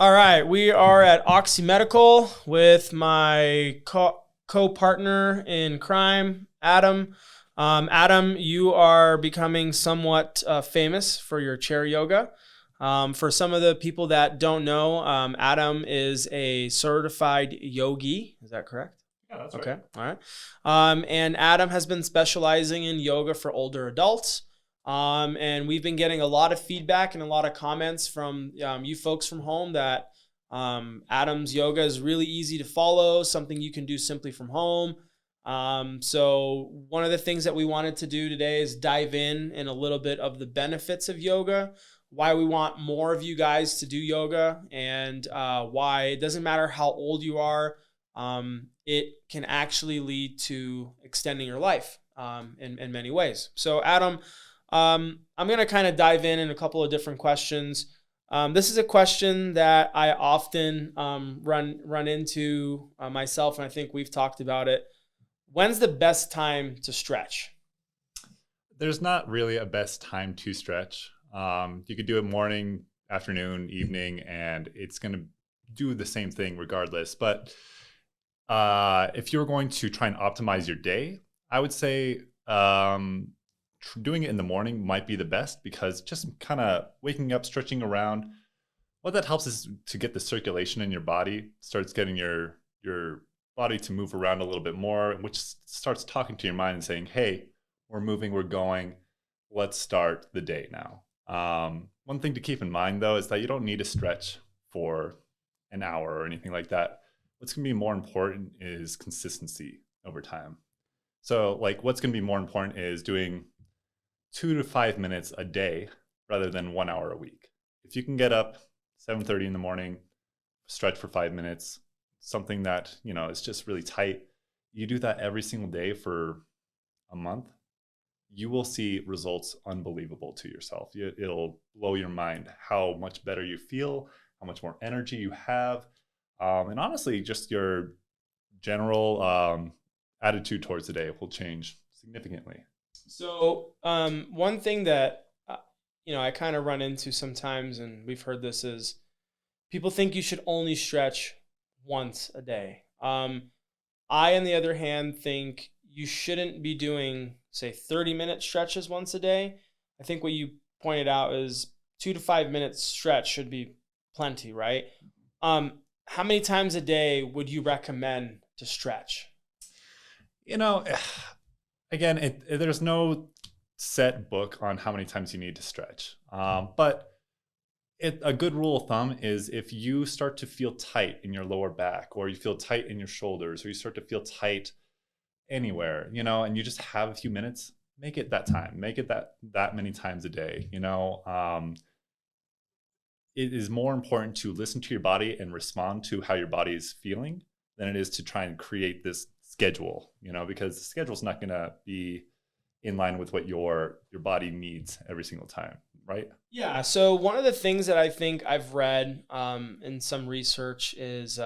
All right, we are at Oxy Medical with my co-partner in crime, Adam. Adam, you are becoming somewhat famous for your chair yoga. For some of the people that don't know, Adam is a certified yogi. Is that correct? Yeah, that's Okay, right. all right. And Adam has been specializing in yoga for older adults. And we've been getting a lot of feedback and a lot of comments from you folks from home that Adam's yoga is really easy to follow, something you can do simply from home. So one of the things that we wanted to do today is dive in a little bit of the benefits of yoga, why we want more of you guys to do yoga, and why it doesn't matter how old you are. It can actually lead to extending your life in many ways. So, Adam, I'm going to kind of dive in a couple of different questions. This is a question that I often run into myself, and I think we've talked about it. When's the best time to stretch? There's not really a best time to stretch. You could do it morning, afternoon, evening, and it's going to do the same thing regardless. But if you're going to try and optimize your day, I would say doing it in the morning might be the best because just kind of waking up, stretching around, what that helps is to get the circulation in your body, starts getting your body to move around a little bit more, which starts talking to your mind and saying, "Hey, we're moving, we're going. Let's start the day now." One thing to keep in mind though is that you don't need to stretch for an hour or anything like that. What's going to be more important is consistency over time. So, like, what's going to be more important is doing 2 to 5 minutes a day rather than 1 hour a week. If you can get up 7:30 in the morning, stretch for 5 minutes, something that is just really tight. You do that every single day for a month, you will see results unbelievable to yourself. It'll blow your mind how much better you feel, how much more energy you have, and honestly, just your general attitude towards the day will change significantly. So, one thing that I kind of run into sometimes, and we've heard this, is people think you should only stretch once a day. I, on the other hand, think you shouldn't be doing, say, 30-minute stretches once a day. I think what you pointed out is 2 to 5 minutes stretch should be plenty, right? How many times a day would you recommend to stretch? You know, Again, there's no set book on how many times you need to stretch. But a good rule of thumb is if you start to feel tight in your lower back, or you feel tight in your shoulders, or you start to feel tight anywhere, and you just have a few minutes, make it that time. Make it that many times a day. It is more important to listen to your body and respond to how your body is feeling than it is to try and create this schedule, because the schedule's not going to be in line with what your body needs every single time, right? Yeah. So one of the things that I think I've read in some research is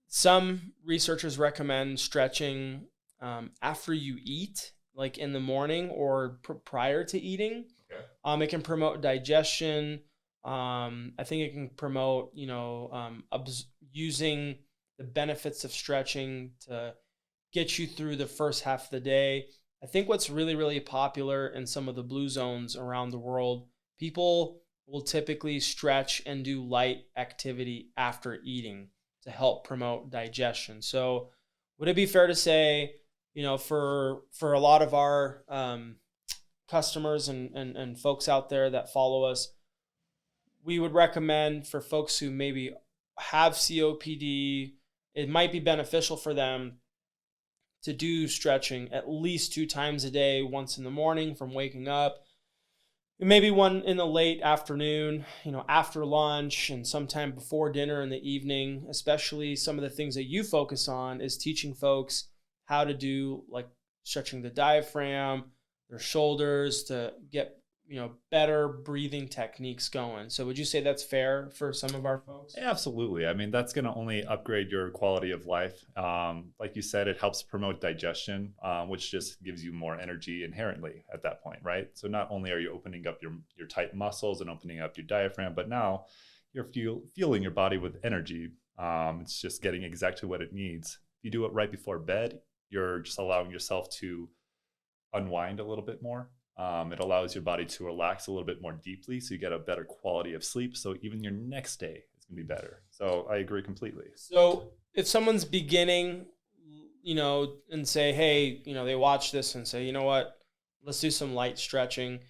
some researchers recommend stretching after you eat, like in the morning or prior to eating. Okay. It can promote digestion. I think it can promote, using the benefits of stretching to get you through the first half of the day. I think what's really, really popular in some of the blue zones around the world, people will typically stretch and do light activity after eating to help promote digestion. So, would it be fair to say, for a lot of our customers and folks out there that follow us, we would recommend for folks who maybe have COPD, it might be beneficial for them to do stretching at least 2 times a day, once in the morning from waking up, and maybe one in the late afternoon, after lunch, and sometime before dinner in the evening. Especially some of the things that you focus on is teaching folks how to do, like, stretching the diaphragm, their shoulders, to get better breathing techniques going. So would you say that's fair for some of our folks? Yeah, absolutely. I mean, that's going to only upgrade your quality of life. Like you said, it helps promote digestion, which just gives you more energy inherently at that point, right? So not only are you opening up your tight muscles and opening up your diaphragm, but now you're fueling your body with energy. It's just getting exactly what it needs. If you do it right before bed, you're just allowing yourself to unwind a little bit more. It allows your body to relax a little bit more deeply, so you get a better quality of sleep. So even your next day is going to be better. So I agree completely. So if someone's beginning, and say, hey, they watch this and say, you know what, let's do some light stretching,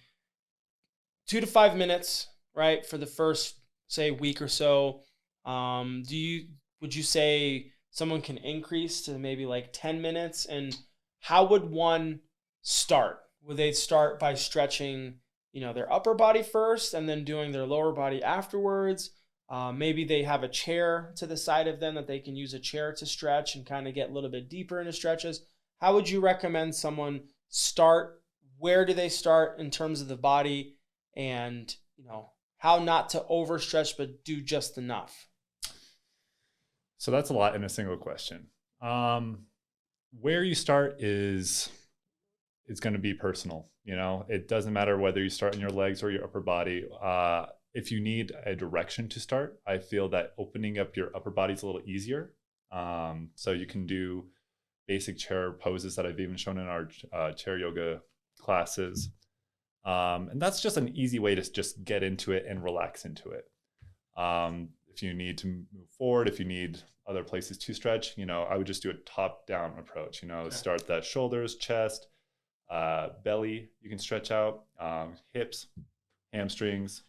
2 to 5 minutes, right, for the first, say, week or so. Would you say someone can increase to maybe like 10 minutes? And how would one start? Would they start by stretching, their upper body first and then doing their lower body afterwards? Maybe they have a chair to the side of them that they can use a chair to stretch and kind of get a little bit deeper into stretches. How would you recommend someone start? Where do they start in terms of the body? And, how not to overstretch, but do just enough? So that's a lot in a single question. Where you start is going to be personal. It doesn't matter whether you start in your legs or your upper body. If you need a direction to start, I feel that opening up your upper body is a little easier. So you can do basic chair poses that I've even shown in our chair yoga classes. And that's just an easy way to just get into it and relax into it. If you need to move forward, if you need other places to stretch, I would just do a top-down approach. Okay. Start that shoulders, chest, belly, you can stretch out, hips, hamstrings,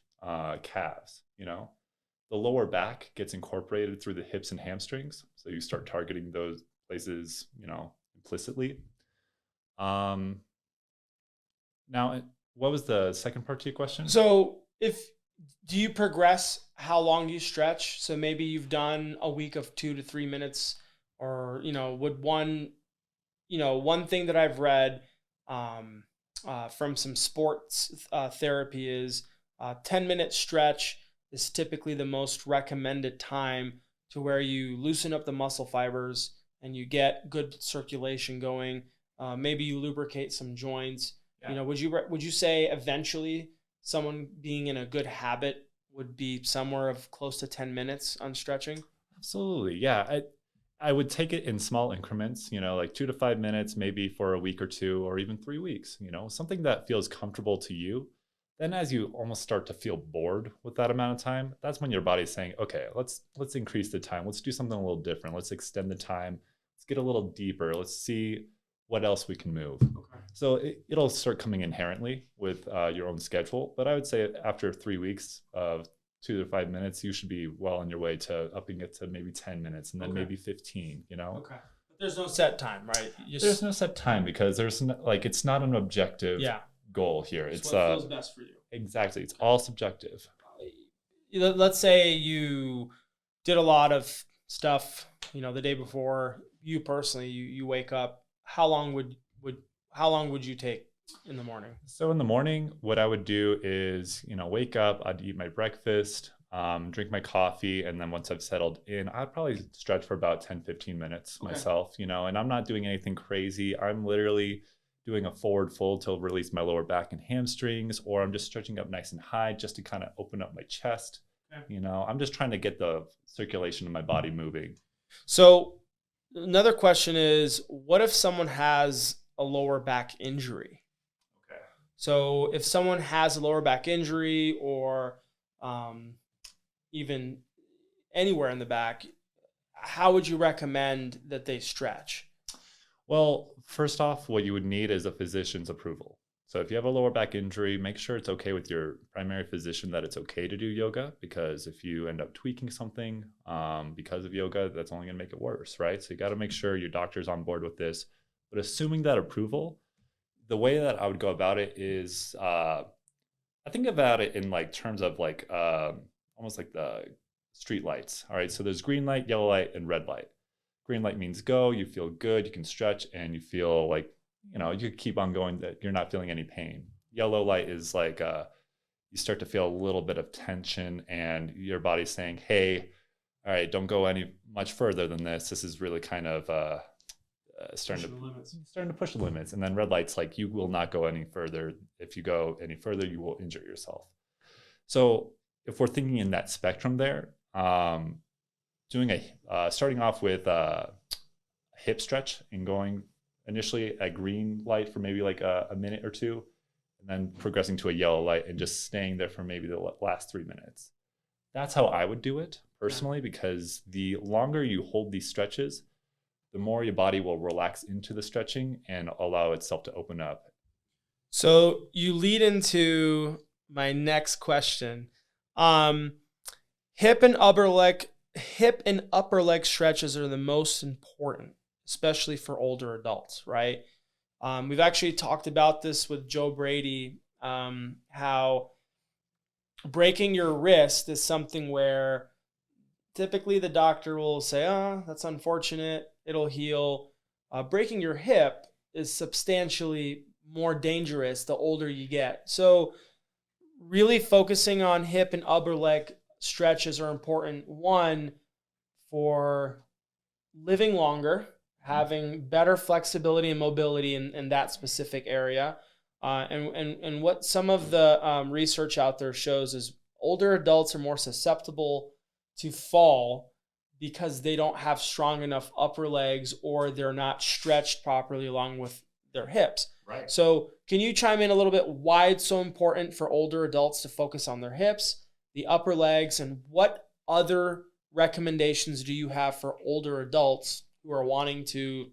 calves. The lower back gets incorporated through the hips and hamstrings. So you start targeting those places, implicitly. Now, what was the second part to your question? So do you progress how long you stretch? So maybe you've done a week of 2 to 3 minutes, or, would one thing that I've read from some sports therapy is 10-minute stretch is typically the most recommended time to where you loosen up the muscle fibers and you get good circulation going. Maybe you lubricate some joints. Yeah. Would you say eventually someone being in a good habit would be somewhere of close to 10 minutes on stretching? Absolutely. Yeah. I would take it in small increments, like 2 to 5 minutes, maybe for a week or two, or even 3 weeks, something that feels comfortable to you. Then as you almost start to feel bored with that amount of time, that's when your body's saying, okay, let's increase the time. Let's do something a little different. Let's extend the time. Let's get a little deeper. Let's see what else we can move. Okay. So it'll start coming inherently with your own schedule. But I would say after 3 weeks of 2 to 5 minutes, you should be well on your way to upping it to maybe 10 minutes and then maybe 15, Okay. But there's no set time, right? There's no set time because there's it's not an objective goal here. It's what feels best for you. Exactly. It's all subjective. Let's say you did a lot of stuff, the day before. You personally, you wake up. How long would you take in the morning? So in the morning, what I would do is, wake up, I'd eat my breakfast, drink my coffee. And then once I've settled in, I'd probably stretch for about 10, 15 minutes myself, and I'm not doing anything crazy. I'm literally doing a forward fold to release my lower back and hamstrings, or I'm just stretching up nice and high just to kind of open up my chest. Okay. I'm just trying to get the circulation in my body moving. So another question is, what if someone has a lower back injury? Okay. So if someone has a lower back injury, or even anywhere in the back, how would you recommend that they stretch? Well, first off, what you would need is a physician's approval. So if you have a lower back injury, make sure it's okay with your primary physician that it's okay to do yoga, because if you end up tweaking something because of yoga, that's only going to make it worse, right? So you got to make sure your doctor's on board with this. But assuming that approval, the way that I would go about it is I think about it in terms of almost like the street lights. All right, so there's green light, yellow light, and red light. Green light means go, you feel good, you can stretch, and you feel like, you could keep on going, that you're not feeling any pain. Yellow light is you start to feel a little bit of tension and your body's saying, hey, all right, don't go any much further than this. This is really kind of starting to push the limits. And then red light's like, you will not go any further. If you go any further, you will injure yourself. So if we're thinking in that spectrum there, doing starting off with a hip stretch and going initially at green light for maybe like a minute or two, and then progressing to a yellow light and just staying there for maybe the last 3 minutes. That's how I would do it personally, because the longer you hold these stretches, the more your body will relax into the stretching and allow itself to open up. So you lead into my next question. Hip and upper leg stretches are the most important, especially for older adults, right? We've actually talked about this with Joe Brady, how breaking your wrist is something where typically the doctor will say, oh, that's unfortunate, it'll heal. Breaking your hip is substantially more dangerous the older you get. So really focusing on hip and upper leg stretches are important. One, for living longer, having better flexibility and mobility in that specific area. And what some of the research out there shows is older adults are more susceptible to fall because they don't have strong enough upper legs, or they're not stretched properly along with their hips. Right. So can you chime in a little bit why it's so important for older adults to focus on their hips, the upper legs, and what other recommendations do you have for older adults who are wanting to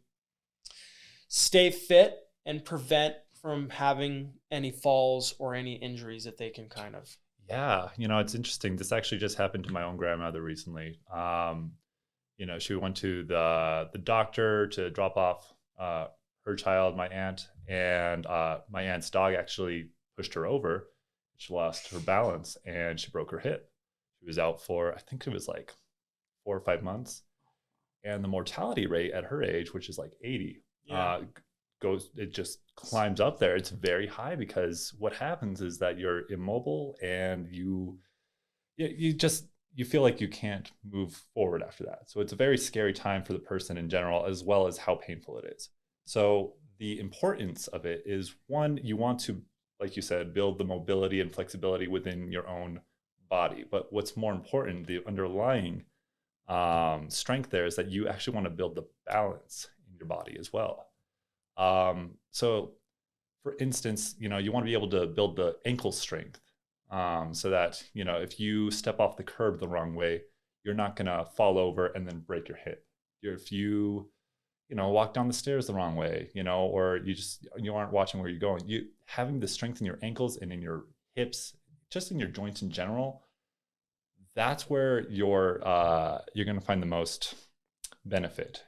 stay fit and prevent from having any falls or any injuries that they can kind of? Yeah, it's interesting. This actually just happened to my own grandmother recently. She went to the doctor to drop off her child, my aunt, and my aunt's dog actually pushed her over. She lost her balance and she broke her hip. She was out for, I think it was like 4 or 5 months. And the mortality rate at her age, which is like 80, it just climbs up there. It's very high because what happens is that you're immobile and you feel like you can't move forward after that. So it's a very scary time for the person in general, as well as how painful it is. So the importance of it is, one, you want to, like you said, build the mobility and flexibility within your own body. But what's more important, the underlying strength there, is that you actually want to build the balance in your body as well. So for instance, you want to be able to build the ankle strength, so that, if you step off the curb the wrong way, you're not going to fall over and then break your hip. If you, walk down the stairs the wrong way, or you aren't watching where you're going, having the strength in your ankles and in your hips, just in your joints in general, that's where you're going to find the most benefit,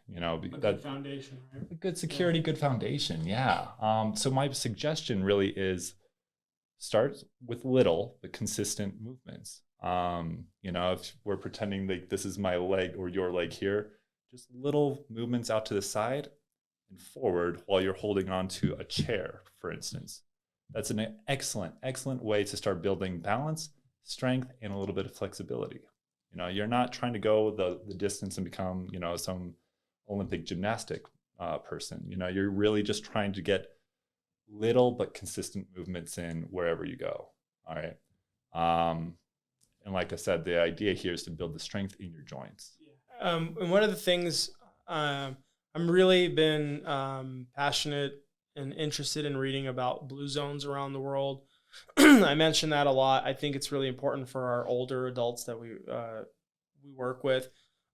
good foundation, right? A good security, good foundation. Yeah. So my suggestion really is start with little but consistent movements. If we're pretending like this is my leg or your leg here, just little movements out to the side and forward while you're holding on to a chair, for instance. That's an excellent way to start building balance, strength, and a little bit of flexibility. You're not trying to go the distance and become, some Olympic gymnastic person. You're really just trying to get little but consistent movements in wherever you go. All right. And like I said, the idea here is to build the strength in your joints. And one of the things I'm really been passionate and interested in reading about blue zones around the world. I mention that a lot. I think it's really important for our older adults that we work with.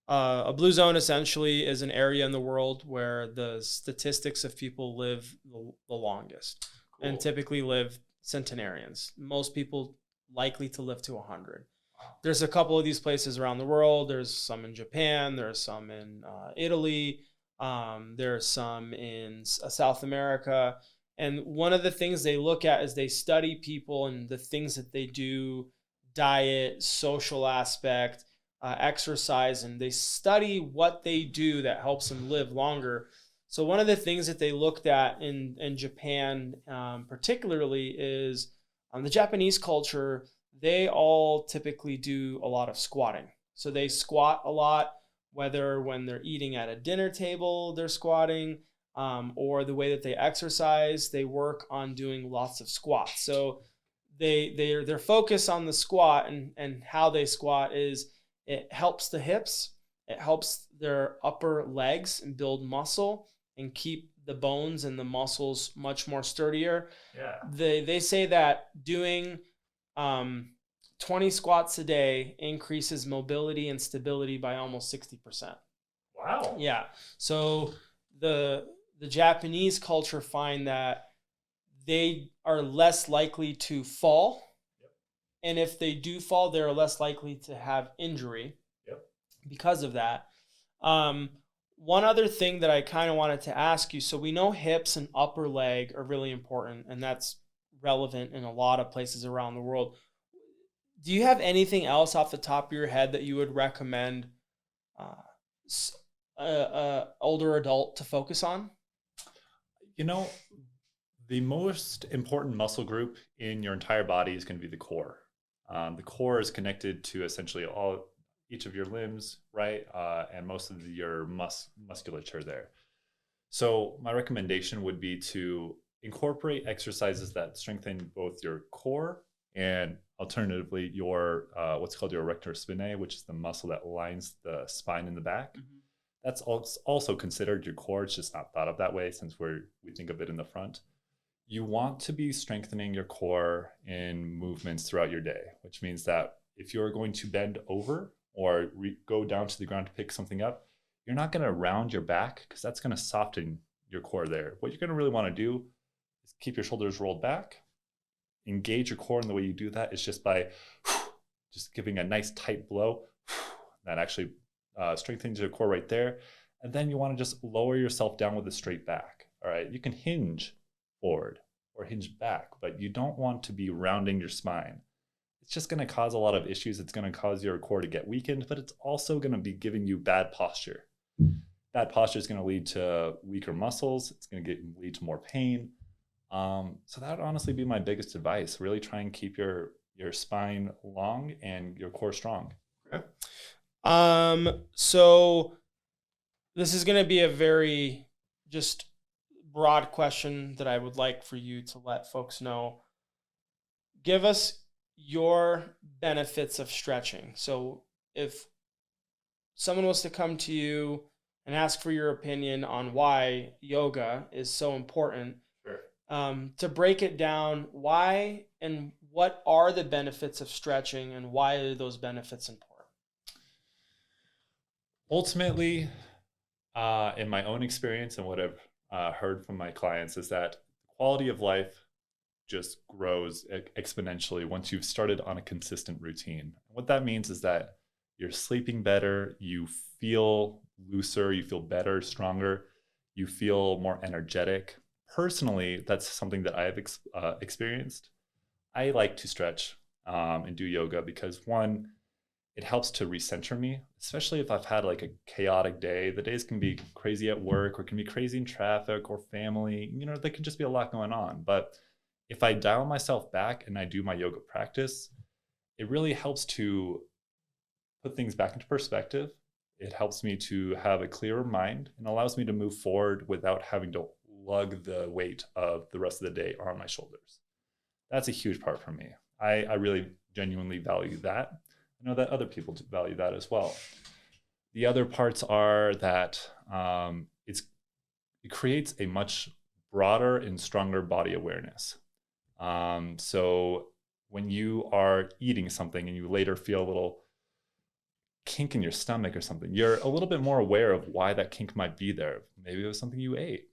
A blue zone essentially is an area in the world where the statistics of people live the longest. Cool. And typically live centenarians. Most people likely to live to 100. There's a couple of these places around the world. There's some in Japan. There's some in Italy. There's some in South America. And one of the things they look at is they study people and the things that they do, diet, social aspect, exercise, and they study what they do that helps them live longer. So one of the things that they looked at in Japan particularly is the Japanese culture. They all typically do a lot of squatting. So they squat a lot, whether when they're eating at a dinner table, they're squatting, or the way that they exercise, they work on doing lots of squats. So their focus on the squat and how they squat is it helps the hips, it helps their upper legs and build muscle and keep the bones and the muscles much more sturdier. Yeah. They say that doing 20 squats a day increases mobility and stability by almost 60%. Wow. Yeah. So the Japanese culture find that they are less likely to fall. Yep. And if they do fall, they're less likely to have injury. Yep. Because of that. One other thing that I kind of wanted to ask you, so we know hips and upper leg are really important, and that's relevant in a lot of places around the world. Do you have anything else off the top of your head that you would recommend older adult to focus on? You know, the most important muscle group in your entire body is going to be the core. The core is connected to essentially each of your limbs, right? And most of your musculature there. So my recommendation would be to incorporate exercises that strengthen both your core and alternatively your what's called your erector spinae, which is the muscle that lines the spine in the back. Mm-hmm. That's also considered your core. It's just not thought of that way since we think of it in the front. You want to be strengthening your core in movements throughout your day, which means that if you're going to bend over or go down to the ground to pick something up, you're not going to round your back because that's going to soften your core there. What you're going to really want to do is keep your shoulders rolled back, engage your core, and the way you do that is just by just giving a nice tight blow. That actually strengthens your core right there. And then you want to just lower yourself down with a straight back. All right, you can hinge forward or hinge back, but you don't want to be rounding your spine. It's just going to cause a lot of issues. It's going to cause your core to get weakened, but it's also going to be giving you bad posture. Bad posture is going to lead to weaker muscles. It's going to lead to more pain. So that would honestly be my biggest advice. Really try and keep your spine long and your core strong. Okay. So this is going to be a very just broad question that I would like for you to let folks know. Give us your benefits of stretching. So if someone was to come to you and ask for your opinion on why yoga is so important, sure. To break it down, why and what are the benefits of stretching and why are those benefits important? Ultimately, in my own experience and what I've heard from my clients is that quality of life just grows exponentially once you've started on a consistent routine. What that means is that you're sleeping better, you feel looser, you feel better, stronger, you feel more energetic. Personally, that's something that I've experienced. I like to stretch and do yoga because one, it helps to recenter me, especially if I've had like a chaotic day. The days can be crazy at work or can be crazy in traffic or family. There can just be a lot going on. But if I dial myself back and I do my yoga practice, it really helps to put things back into perspective. It helps me to have a clearer mind and allows me to move forward without having to lug the weight of the rest of the day on my shoulders. That's a huge part for me. I really genuinely value that. I know that other people value that as well. The other parts are that it creates a much broader and stronger body awareness. So when you are eating something and you later feel a little kink in your stomach or something, you're a little bit more aware of why that kink might be there. Maybe it was something you ate.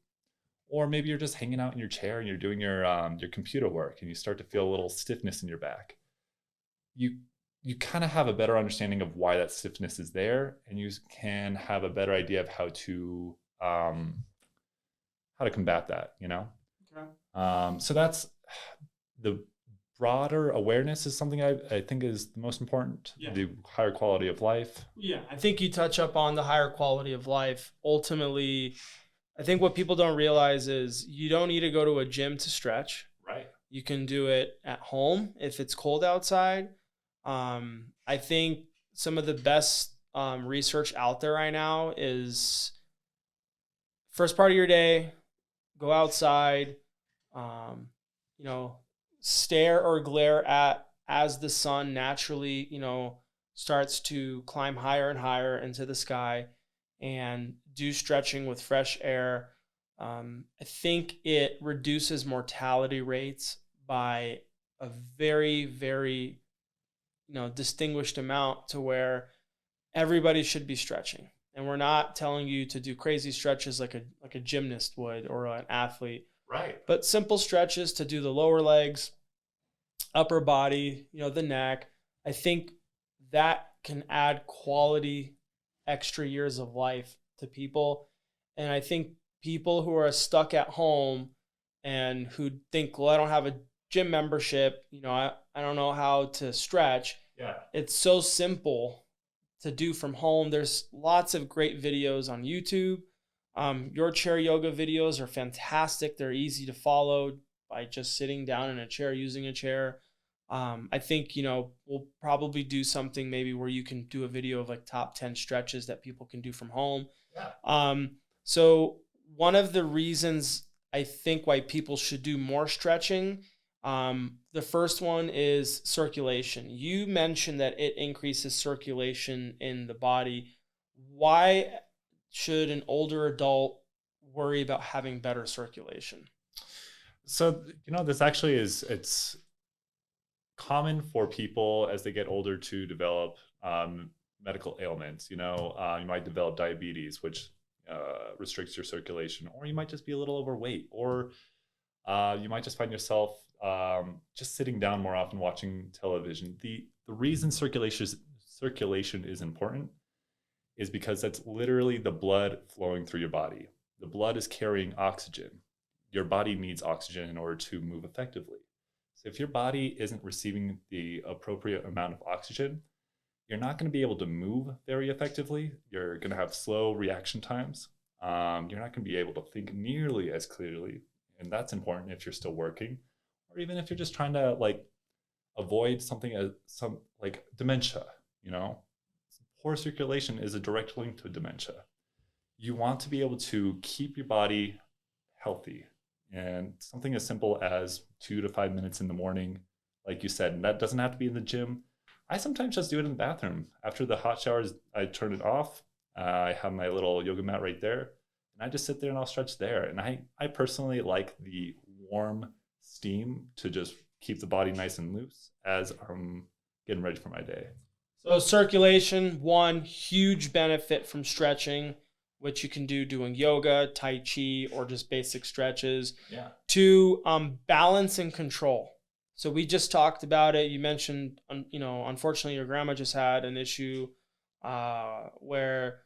Or maybe you're just hanging out in your chair and you're doing your computer work and you start to feel a little stiffness in your back. You kind of have a better understanding of why that stiffness is there, and you can have a better idea of how to combat that, Okay. So that's the broader awareness is something I think is the most important. Yeah. The higher quality of life. Yeah, I think you touch up on the higher quality of life. Ultimately, I think what people don't realize is you don't need to go to a gym to stretch. Right. You can do it at home if it's cold outside. I think some of the best research out there right now is first part of your day, go outside, stare or glare at as the sun naturally, starts to climb higher and higher into the sky, and do stretching with fresh air. I think it reduces mortality rates by a very, very, distinguished amount, to where everybody should be stretching. And we're not telling you to do crazy stretches like a gymnast would, or an athlete, Right. but simple stretches to do the lower legs, upper body, the neck. I think that can add quality extra years of life to people. And I think people who are stuck at home and who think, well, I don't have a gym membership, I don't know how to stretch. Yeah. It's so simple to do from home. There's lots of great videos on YouTube. Your chair yoga videos are fantastic. They're easy to follow by just sitting down in a chair, using a chair. I think, we'll probably do something maybe where you can do a video of like top 10 stretches that people can do from home. Yeah. So one of the reasons I think why people should do more stretching, the first one is circulation. You mentioned that it increases circulation in the body. Why should an older adult worry about having better circulation? So, this actually it's common for people as they get older to develop medical ailments. You might develop diabetes, which restricts your circulation, or you might just be a little overweight, or you might just find yourself just sitting down more often, watching television. The reason circulation is important is because that's literally the blood flowing through your body. The blood is carrying oxygen. Your body needs oxygen in order to move effectively. So if your body isn't receiving the appropriate amount of oxygen, you're not going to be able to move very effectively. You're going to have slow reaction times. You're not going to be able to think nearly as clearly. And that's important if you're still working, or even if you're just trying to avoid something as dementia. Poor circulation is a direct link to dementia. You want to be able to keep your body healthy, and something as simple as 2 to 5 minutes in the morning, like you said, and that doesn't have to be in the gym. I sometimes just do it in the bathroom. After the hot showers, I turn it off. I have my little yoga mat right there, and I just sit there and I'll stretch there. And I personally like the warm steam to just keep the body nice and loose as I'm getting ready for my day. So circulation, one huge benefit from stretching, which you can do doing yoga, tai chi, or just basic stretches. Yeah. Two, balance and control. So we just talked about it. You mentioned, unfortunately, your grandma just had an issue where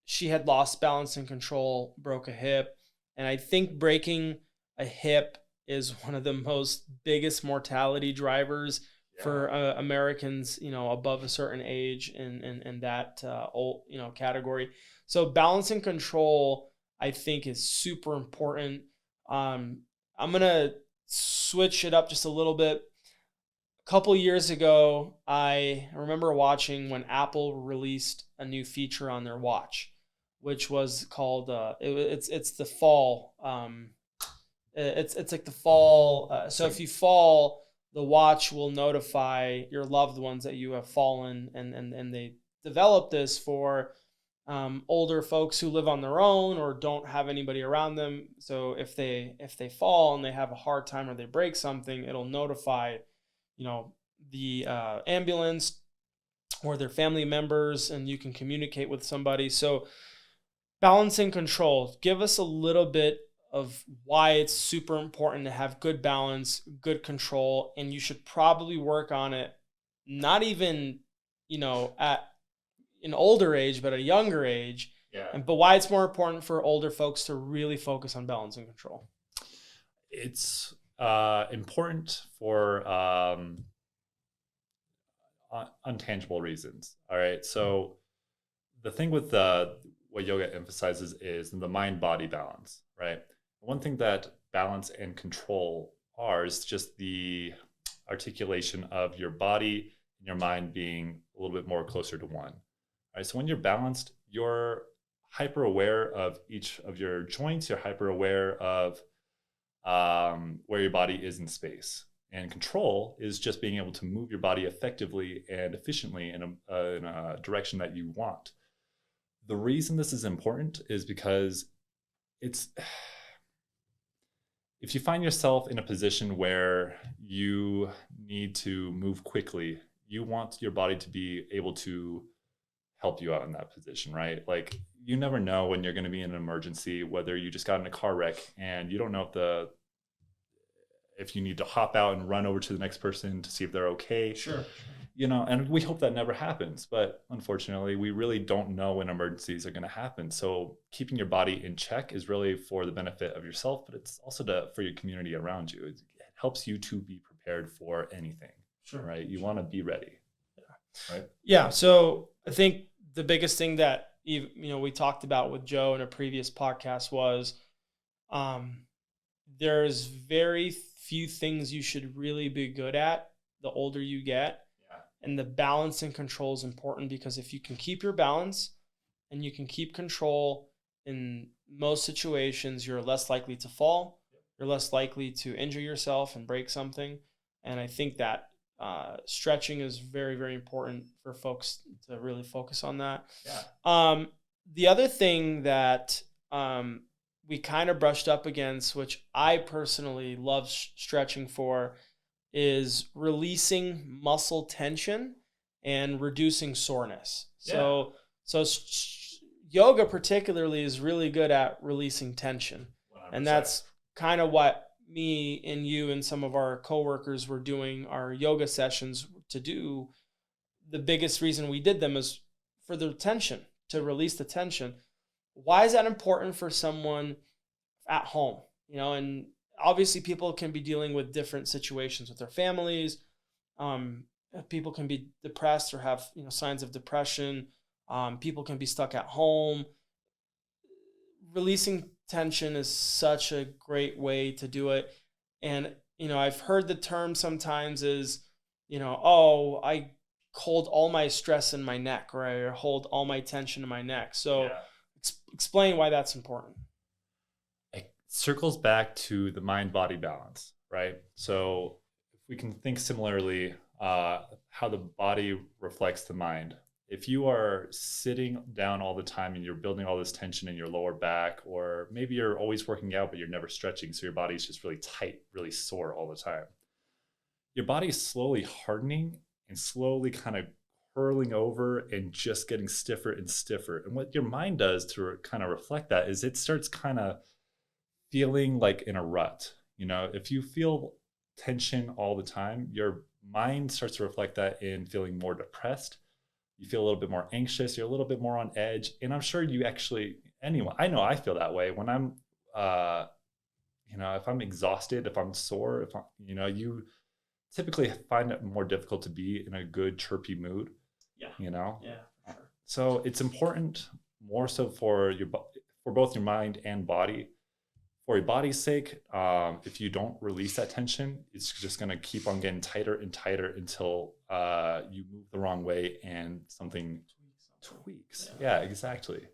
she had lost balance and control, broke a hip. And I think breaking a hip is one of the most biggest mortality drivers for Americans, above a certain age in that old, category. So balance and control, I think, is super important. I'm gonna switch it up just a little bit. A couple years ago, I remember watching when Apple released a new feature on their watch, which was called it's the fall. It's like the fall. So if you fall, the watch will notify your loved ones that you have fallen, and they developed this for older folks who live on their own or don't have anybody around them. So if they fall and they have a hard time or they break something, it'll notify, the ambulance or their family members, and you can communicate with somebody. So balance and control. Give us a little bit of why it's super important to have good balance, good control, and you should probably work on it, not even, at an older age, but at a younger age. Yeah. But why it's more important for older folks to really focus on balance and control. It's important for untangible reasons. All right. So the thing with what yoga emphasizes is the mind-body balance, right? One thing that balance and control are is just the articulation of your body and your mind being a little bit more closer to one. All right, so when you're balanced, you're hyper aware of each of your joints. You're hyper aware of where your body is in space. And control is just being able to move your body effectively and efficiently in a direction that you want. The reason this is important is because it's if you find yourself in a position where you need to move quickly, you want your body to be able to help you out in that position, right? Like you never know when you're going to be in an emergency, whether you just got in a car wreck and you don't know if you need to hop out and run over to the next person to see if they're okay. Sure. And we hope that never happens, but unfortunately we really don't know when emergencies are going to happen. So keeping your body in check is really for the benefit of yourself, but it's also for your community around you. It helps you to be prepared for anything. Sure. Right? You want to be ready. Yeah. Right? Yeah. So I think the biggest thing that we talked about with Joe in a previous podcast was there's very few things you should really be good at the older you get. And the balance and control is important, because if you can keep your balance and you can keep control in most situations, you're less likely to fall. You're less likely to injure yourself and break something. And I think that stretching is very, very important for folks to really focus on that. Yeah. The other thing that we kind of brushed up against, which I personally love stretching for, is releasing muscle tension and reducing soreness. Yeah. So yoga particularly is really good at releasing tension. 100%. And that's kind of what me and you and some of our coworkers were doing our yoga sessions to do. The biggest reason we did them is for the tension, to release the tension. Why is that important for someone at home? And obviously people can be dealing with different situations with their families. People can be depressed or have signs of depression. People can be stuck at home. Releasing tension is such a great way to do it. And I've heard the term sometimes is I hold all my stress in my neck, or I hold all my tension in my neck. So explain why that's important. Circles back to the mind-body balance, right? So if we can think similarly, how the body reflects the mind. If you are sitting down all the time and you're building all this tension in your lower back, or maybe you're always working out but you're never stretching, so your body's just really tight, really sore all the time, your body's slowly hardening and slowly kind of curling over and just getting stiffer and stiffer. And what your mind does to kind of reflect that is it starts kind of feeling like in a rut. If you feel tension all the time, your mind starts to reflect that in feeling more depressed. You feel a little bit more anxious. You're a little bit more on edge. And I'm sure I know I feel that way when I'm, if I'm exhausted, if I'm sore, you typically find it more difficult to be in a good chirpy mood. Yeah. Yeah. Sure. So it's important more so for both your mind and body. For your body's sake, if you don't release that tension, it's just going to keep on getting tighter and tighter until you move the wrong way and something tweaks. Yeah, exactly.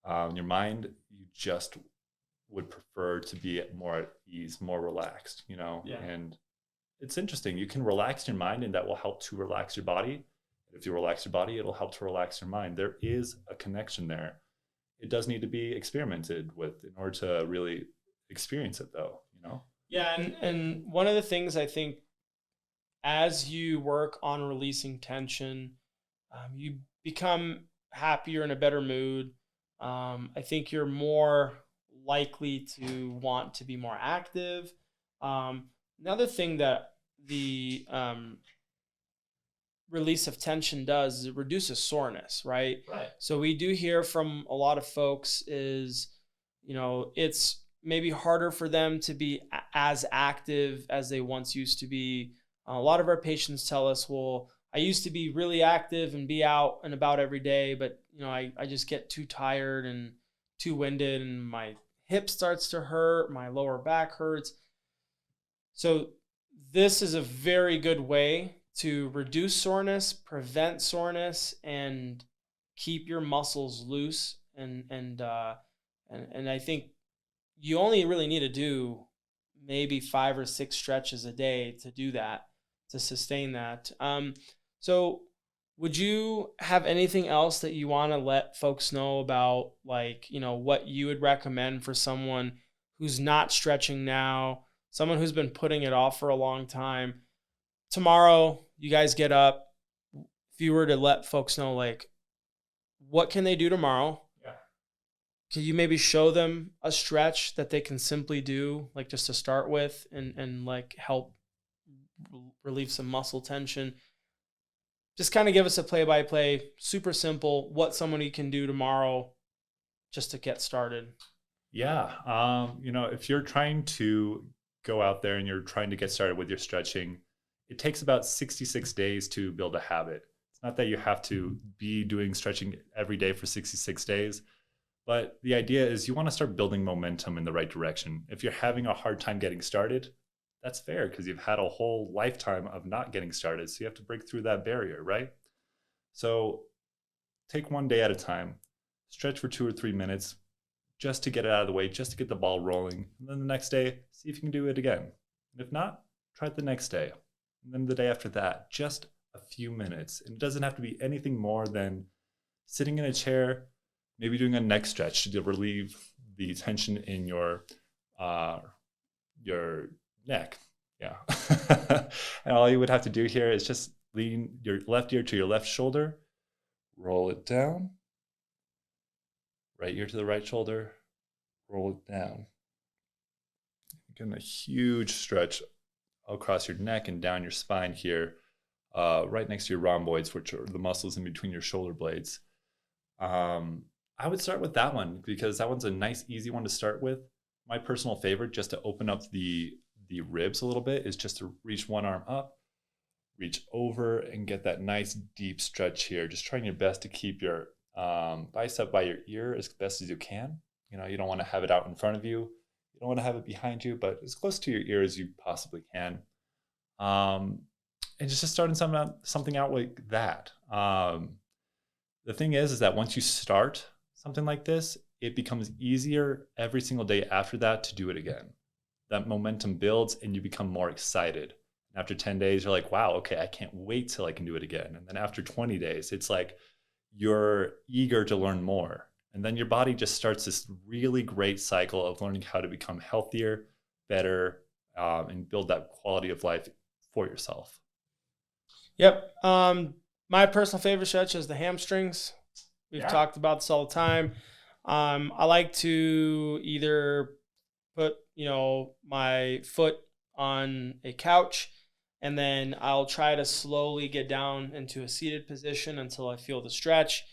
Your mind, you just would prefer to be more at ease, more relaxed, And it's interesting. You can relax your mind, and that will help to relax your body. If you relax your body, it'll help to relax your mind. There is a connection there. It does need to be experimented with in order to really experience it, though. Yeah, and one of the things I think, as you work on releasing tension, you become happier, in a better mood. I think you're more likely to want to be more active. Another thing that the release of tension does is it reduces soreness, right? Right. So we do hear from a lot of folks is, it's maybe harder for them to be as active as they once used to be. A lot of our patients tell us, well, I used to be really active and be out and about every day, but I just get too tired and too winded, and my hip starts to hurt, my lower back hurts. So this is a very good way to reduce soreness, prevent soreness, and keep your muscles loose. And I think you only really need to do maybe 5 or 6 stretches a day to do that, to sustain that. So would you have anything else that you want to let folks know about, like, what you would recommend for someone who's not stretching now, someone who's been putting it off for a long time? Tomorrow, you guys get up. If you were to let folks know, like, what can they do tomorrow? Yeah. Can you maybe show them a stretch that they can simply do, like, just to start with, and like help relieve some muscle tension? Just kind of give us a play-by-play, super simple, what somebody can do tomorrow just to get started. Yeah. If you're trying to go out there and you're trying to get started with your stretching, it takes about 66 days to build a habit. It's not that you have to be doing stretching every day for 66 days, but the idea is you want to start building momentum in the right direction. If you're having a hard time getting started, that's fair because you've had a whole lifetime of not getting started. So you have to break through that barrier, right? So take one day at a time, stretch for 2 or 3 minutes just to get it out of the way, just to get the ball rolling. And then the next day, see if you can do it again. And if not, try it the next day. And then the day after that, just a few minutes. And it doesn't have to be anything more than sitting in a chair, maybe doing a neck stretch to relieve the tension in your neck. Yeah. And all you would have to do here is just lean your left ear to your left shoulder, roll it down, right ear to the right shoulder, roll it down. Getting a huge stretch across your neck and down your spine here, right next to your rhomboids, which are the muscles in between your shoulder blades. I would start with that one because that one's a nice, easy one to start with. My personal favorite, just to open up the ribs a little bit, is just to reach one arm up, reach over, and get that nice deep stretch here. Just trying your best to keep your bicep by your ear as best as you can. You don't want to have it out in front of you. You don't want to have it behind you, but as close to your ear as you possibly can. And just starting something out like that. The thing is that once you start something like this, it becomes easier every single day after that to do it again. That momentum builds and you become more excited. After 10 days, you're like, wow, okay, I can't wait till I can do it again. And then after 20 days, it's like you're eager to learn more. And then your body just starts this really great cycle of learning how to become healthier, better, and build that quality of life for yourself. Yep. My personal favorite stretch is the hamstrings. We've talked about this all the time. I like to either put, my foot on a couch, and then I'll try to slowly get down into a seated position until I feel the stretch.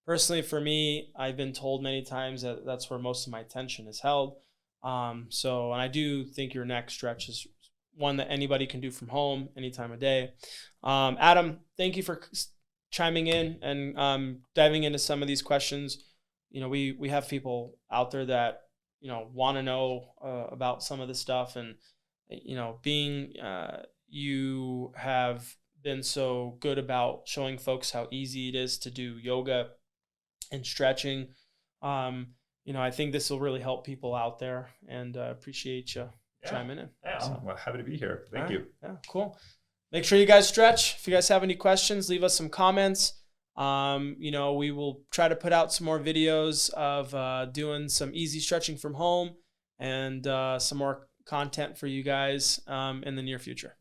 Personally, for me, I've been told many times that that's where most of my tension is held. And I do think your neck stretch is one that anybody can do from home any time of day. Adam, thank you for chiming in and diving into some of these questions. We have people out there that want to know about some of this stuff, and being you have been so good about showing folks how easy it is to do yoga and stretching. I think this will really help people out there, and appreciate you chiming in. Yeah, So, well, happy to be here. Thank you. Yeah, cool. Make sure you guys stretch. If you guys have any questions, leave us some comments. We will try to put out some more videos of doing some easy stretching from home, and some more content for you guys in the near future.